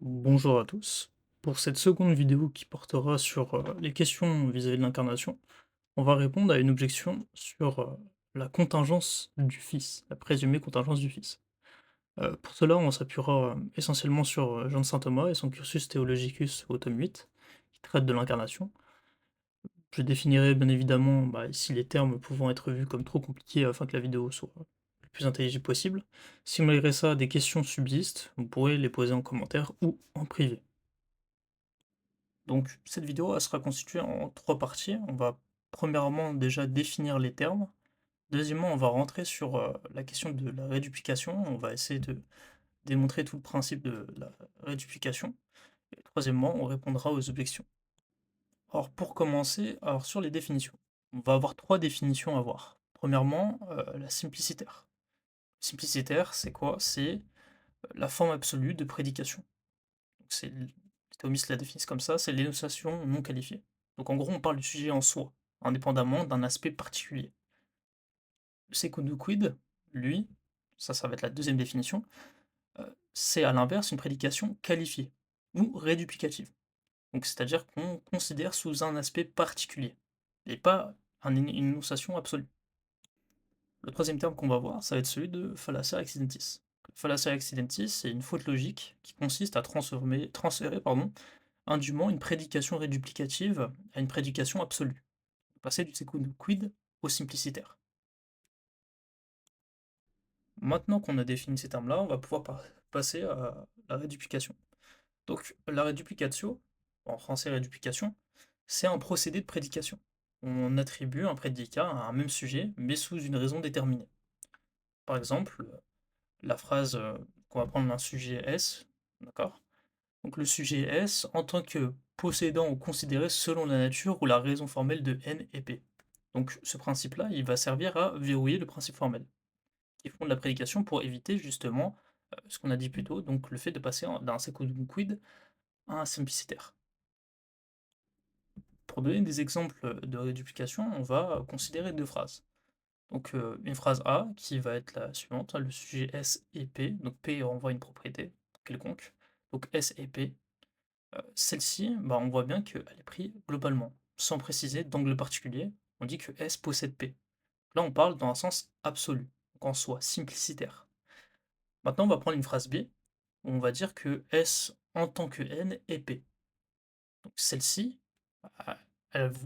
Bonjour à tous. Pour cette seconde vidéo qui portera sur les questions vis-à-vis de l'incarnation, on va répondre à une objection sur la contingence du Fils, la présumée contingence du Fils. Pour cela, on s'appuiera essentiellement sur Jean de Saint-Thomas et son cursus Theologicus au tome 8, qui traite de l'incarnation. Je définirai bien évidemment ici les termes pouvant être vus comme trop compliqués afin que la vidéo soit le plus intelligible possible. Si malgré ça des questions subsistent, vous pourrez les poser en commentaire ou en privé. Donc cette vidéo, elle sera constituée en 3 parties. On va premièrement déjà définir les termes. Deuxièmement, on va rentrer sur, la question de la réduplication. On va essayer de démontrer tout le principe de la réduplication. Et troisièmement, on répondra aux objections. Alors pour commencer, alors sur les définitions, on va avoir 3 définitions à voir. Premièrement, la simplicitaire. Simplicitaire, c'est quoi? C'est, la forme absolue de prédication. Donc c'est l les thomistes la définissent comme ça, c'est l'énonciation non qualifiée. Donc en gros, on parle du sujet en soi, indépendamment d'un aspect particulier. Le secundum quid, lui, ça va être la deuxième définition, c'est à l'inverse une prédication qualifiée ou réduplicative. Donc c'est-à-dire qu'on considère sous un aspect particulier et pas une énonciation absolue. Le troisième terme qu'on va voir, ça va être celui de fallacia accidentis. Fallacia accidentis, c'est une faute logique qui consiste à transférer indûment une prédication réduplicative à une prédication absolue. Passer du secundum quid au simplicitaire. Maintenant qu'on a défini ces termes-là, on va pouvoir passer à la réduplication. Donc la réduplicatio, en français réduplication, c'est un procédé de prédication. On attribue un prédicat à un même sujet, mais sous une raison déterminée. Par exemple, la phrase qu'on va prendre d'un sujet S, d'accord? Donc le sujet S en tant que possédant ou considéré selon la nature ou la raison formelle de N et P. Donc ce principe-là, il va servir à verrouiller le principe formel, qui fonde la prédication pour éviter justement ce qu'on a dit plus tôt, donc le fait de passer d'un secundum quid à un simplicitaire. Pour donner des exemples de réduplication, on va considérer deux phrases. Donc une phrase A qui va être la suivante, hein, le sujet S et P, donc P renvoie à une propriété quelconque, donc S et P. Celle-ci, on voit bien qu'elle est prise globalement, sans préciser d'angle particulier, on dit que S possède P. Là, on parle dans un sens absolu, donc en soi, simplicitaire. Maintenant, on va prendre une phrase B, où on va dire que S en tant que N est P. Donc celle-ci, ah,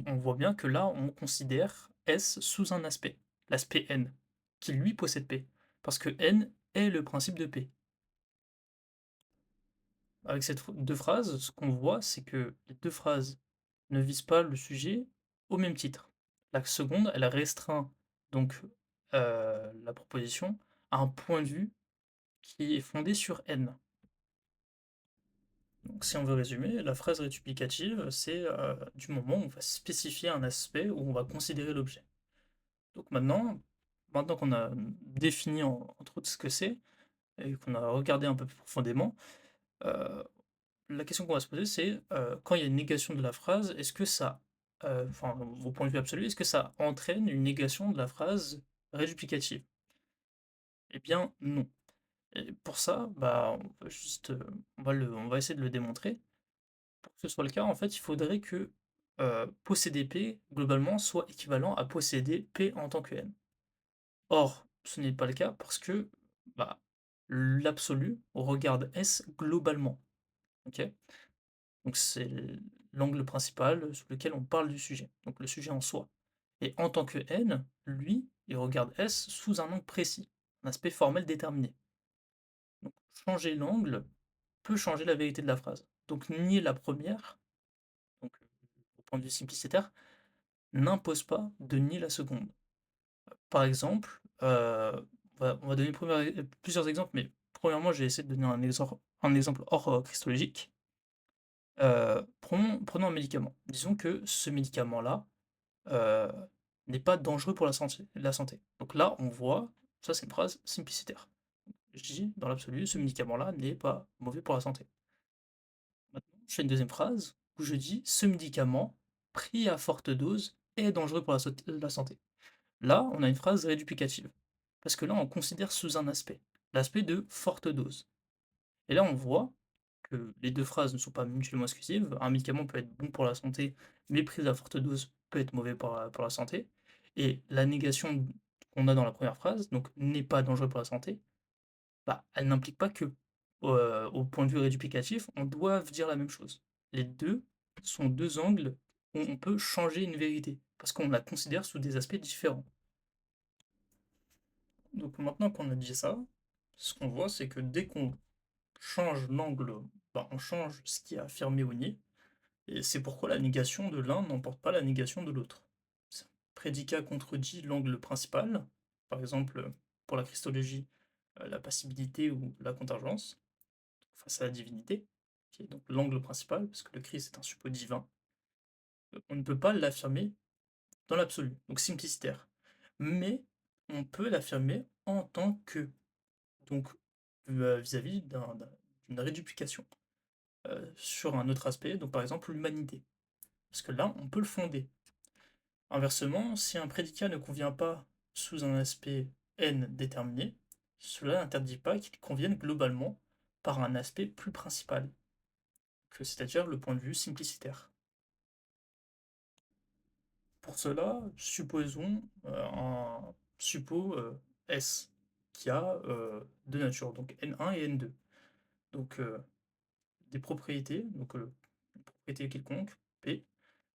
on voit bien que là, on considère S sous un aspect, l'aspect N, qui lui possède P, parce que N est le principe de P. Avec ces deux phrases, ce qu'on voit, c'est que les deux phrases ne visent pas le sujet au même titre. La seconde, elle restreint donc la proposition à un point de vue qui est fondé sur N. Donc si on veut résumer, la phrase réduplicative, c'est du moment où on va spécifier un aspect, où on va considérer l'objet. Donc maintenant qu'on a défini entre autres ce que c'est, et qu'on a regardé un peu plus profondément, euh, la question qu'on va se poser, c'est quand il y a une négation de la phrase, est-ce que ça, enfin, au point de vue absolu, est-ce que ça entraîne une négation de la phrase réduplicative? Eh bien, non. Et pour ça, on va essayer de le démontrer. Pour que ce soit le cas, en fait, il faudrait que posséder P, globalement, soit équivalent à posséder P en tant que N. Or, ce n'est pas le cas parce que bah, l'absolu regarde S globalement. Ok. Donc c'est l'angle principal sous lequel on parle du sujet, donc le sujet en soi. Et en tant que N, lui, il regarde S sous un angle précis, un aspect formel déterminé. Donc changer l'angle peut changer la vérité de la phrase. Donc nier la première, donc au point de vue simplicitaire, n'impose pas de nier la seconde. Par exemple, on va donner plusieurs exemples, mais premièrement, j'ai essayé de donner un exemple hors christologique. Prenons un médicament. Disons que ce médicament-là euh, n'est pas dangereux pour la santé. Donc là, on voit, ça c'est une phrase simplicitaire. Je dis, dans l'absolu, ce médicament-là n'est pas mauvais pour la santé. Maintenant, je fais une deuxième phrase où je dis, ce médicament, pris à forte dose, est dangereux pour la santé. Là, on a une phrase réduplicative. Parce que là, on considère sous un aspect, l'aspect de forte dose. Et là, on voit que les 2 phrases ne sont pas mutuellement exclusives. Un médicament peut être bon pour la santé, mais pris à forte dose peut être mauvais pour la santé. Et la négation qu'on a dans la première phrase, donc n'est pas dangereux pour la santé, bah, elle n'implique pas que, au point de vue réduplicatif, on doit dire la même chose. Les 2 sont 2 angles où on peut changer une vérité, parce qu'on la considère sous des aspects différents. Donc maintenant qu'on a dit ça, ce qu'on voit, c'est que dès qu'on change l'angle, bah, on change ce qui est affirmé ou nié, et c'est pourquoi la négation de l'un n'emporte pas la négation de l'autre. Si un prédicat contredit l'angle principal, par exemple, pour la christologie, la passibilité ou la contingence, face à la divinité, qui est donc l'angle principal, parce que le Christ est un suppôt divin, on ne peut pas l'affirmer dans l'absolu, donc simplicitaire. Mais on peut l'affirmer en tant que, donc vis-à-vis d'une réduplication sur un autre aspect, donc par exemple l'humanité. Parce que là, on peut le fonder. Inversement, si un prédicat ne convient pas sous un aspect n déterminé, cela n'interdit pas qu'il convienne globalement par un aspect plus principal, c'est-à-dire le point de vue simplicitaire. Pour cela, supposons un suppôt S qui a deux natures, donc N1 et N2. Donc des propriétés, donc une propriété quelconque, P,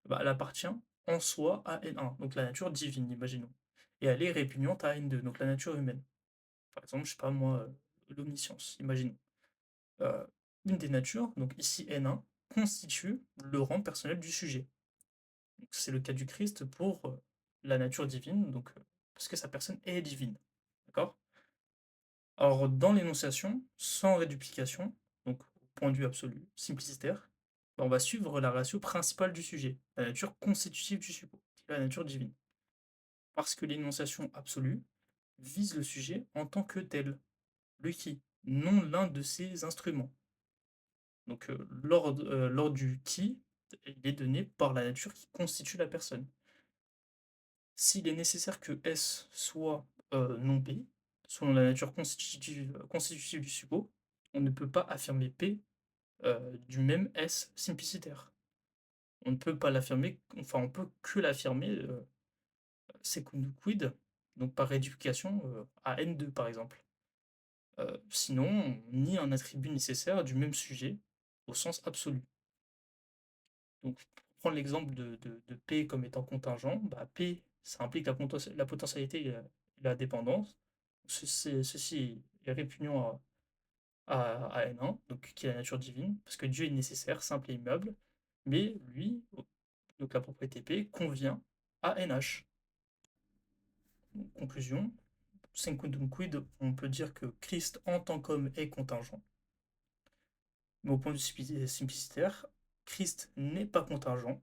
bah, elle appartient en soi à N1, donc la nature divine, imaginons. Et elle est répugnante à N2, donc la nature humaine. Par exemple, je sais pas moi, l'omniscience, imaginons. Euh, une des natures, donc ici N1, constitue le rang personnel du sujet. C'est le cas du Christ pour la nature divine, donc parce que sa personne est divine. D'accord? Alors, dans l'énonciation, sans réduplication, donc au point de vue absolu, simplicitaire, on va suivre la ratio principale du sujet, la nature constitutive du suppôt, qui est la nature divine. Parce que l'énonciation absolue vise le sujet en tant que tel, le qui, non l'un de ses instruments. Donc, l'ordre du qui, il est donné par la nature qui constitue la personne. S'il est nécessaire que S soit non P, selon la nature constitutive du suppôt, on ne peut pas affirmer P du même S simplicitaire. On ne peut pas l'affirmer, enfin on peut que l'affirmer secundum quid, donc par réduplication à N2 par exemple. Sinon, on nie un attribut nécessaire du même sujet au sens absolu. Donc, pour prendre l'exemple de P comme étant contingent, bah, P, ça implique la potentialité et la dépendance. Ceci est répugnant à N1, donc qui est la nature divine, parce que Dieu est nécessaire, simple et immuable, mais lui, donc la propriété P, convient à NH. Donc, conclusion, secundum quid, on peut dire que Christ en tant qu'homme est contingent, mais au point de vue simplicitaire, Christ n'est pas contingent,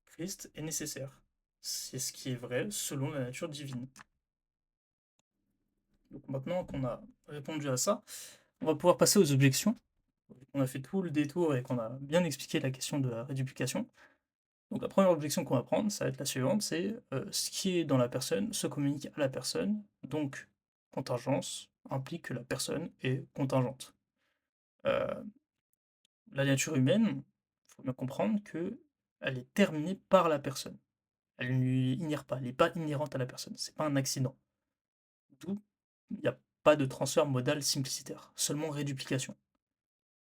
Christ est nécessaire. C'est ce qui est vrai selon la nature divine. Donc maintenant qu'on a répondu à ça, on va pouvoir passer aux objections. On a fait tout le détour et qu'on a bien expliqué la question de la réduplication. Donc la première objection qu'on va prendre, ça va être la suivante, c'est ce qui est dans la personne se communique à la personne, donc contingence implique que la personne est contingente. Euh, la nature humaine, il faut bien comprendre que elle est terminée par la personne. Elle ne lui inhère pas, elle n'est pas inhérente à la personne, c'est pas un accident. D'où il n'y a pas de transfert modal simplicitaire, seulement réduplication.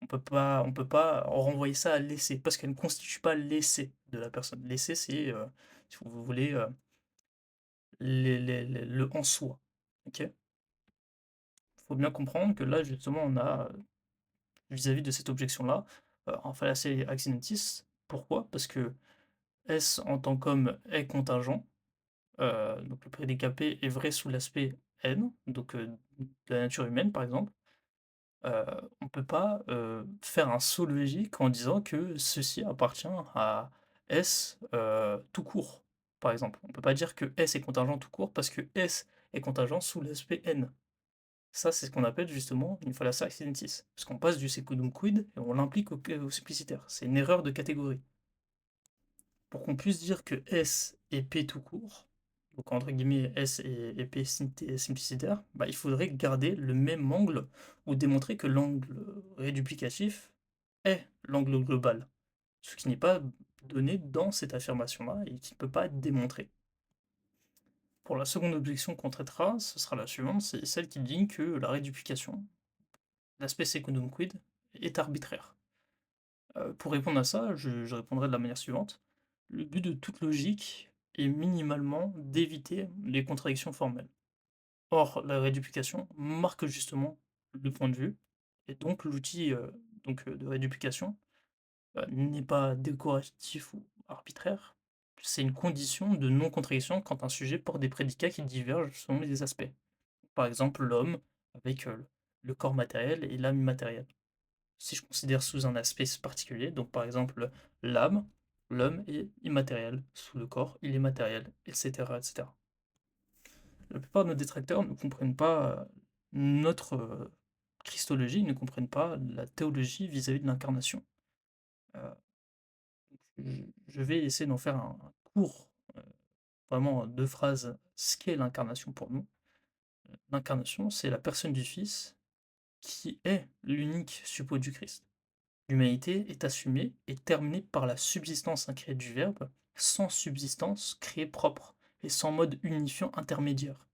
On peut pas renvoyer ça à l'essai, parce qu'elle ne constitue pas l'essai de la personne. L'essai, c'est, si vous voulez, le en soi. Ok? Il faut bien comprendre que là, justement, on a, vis-à-vis de cette objection-là, un fallacie accidentis. Pourquoi? Parce que S en tant qu'homme est contingent, donc le prédicat P est vrai sous l'aspect N, donc de la nature humaine, par exemple. Heu, on ne peut pas, faire un saut logique en disant que ceci appartient à S, tout court, par exemple. On ne peut pas dire que S est contingent tout court parce que S est contingent sous l'aspect N. Ça, c'est ce qu'on appelle justement une fallacia accidentis, parce qu'on passe du secundum quid et on l'implique au supplicitaire. C'est une erreur de catégorie. Pour qu'on puisse dire que S est P tout court, donc entre guillemets S et P simplicitaire, bah, il faudrait garder le même angle ou démontrer que l'angle réduplicatif est l'angle global, ce qui n'est pas donné dans cette affirmation-là et qui ne peut pas être démontré. Pour la seconde objection qu'on traitera, ce sera la suivante, c'est celle qui dit que la réduplication, l'aspect secundum quid, est arbitraire. Pour répondre à ça, je répondrai de la manière suivante. Le but de toute logique est minimalement d'éviter les contradictions formelles. Or, la réduplication marque justement le point de vue, et donc l'outil de réduplication n'est pas décoratif ou arbitraire, c'est une condition de non-contradiction quand un sujet porte des prédicats qui divergent selon les aspects. Par exemple, l'homme avec le corps matériel et l'âme immatérielle. Si je considère sous un aspect particulier, donc par exemple l'âme, l'homme est immatériel, sous le corps, il est matériel, etc., etc. La plupart de nos détracteurs ne comprennent pas notre christologie, ils ne comprennent pas la théologie vis-à-vis de l'incarnation. Euh, je vais essayer d'en faire un court, vraiment deux phrases, ce qu'est l'incarnation pour nous. L'incarnation, c'est la personne du Fils qui est l'unique suppôt du Christ. L'humanité est assumée et terminée par la subsistance incréée du Verbe, sans subsistance créée propre et sans mode unifiant intermédiaire.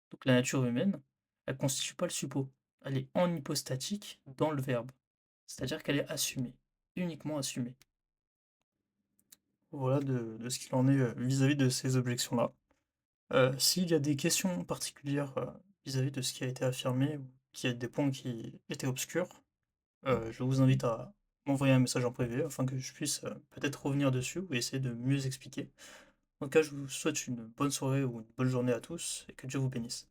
Donc la nature humaine, elle ne constitue pas le suppôt, elle est en hypostatique dans le Verbe, c'est-à-dire qu'elle est assumée, uniquement assumée. Voilà de ce qu'il en est vis-à-vis de ces objections-là. S'il y a des questions particulières vis-à-vis de ce qui a été affirmé ou qu'il y a des points qui étaient obscurs, je vous invite à m'envoyer un message en privé afin que je puisse peut-être revenir dessus ou essayer de mieux expliquer. En tout cas, je vous souhaite une bonne soirée ou une bonne journée à tous et que Dieu vous bénisse.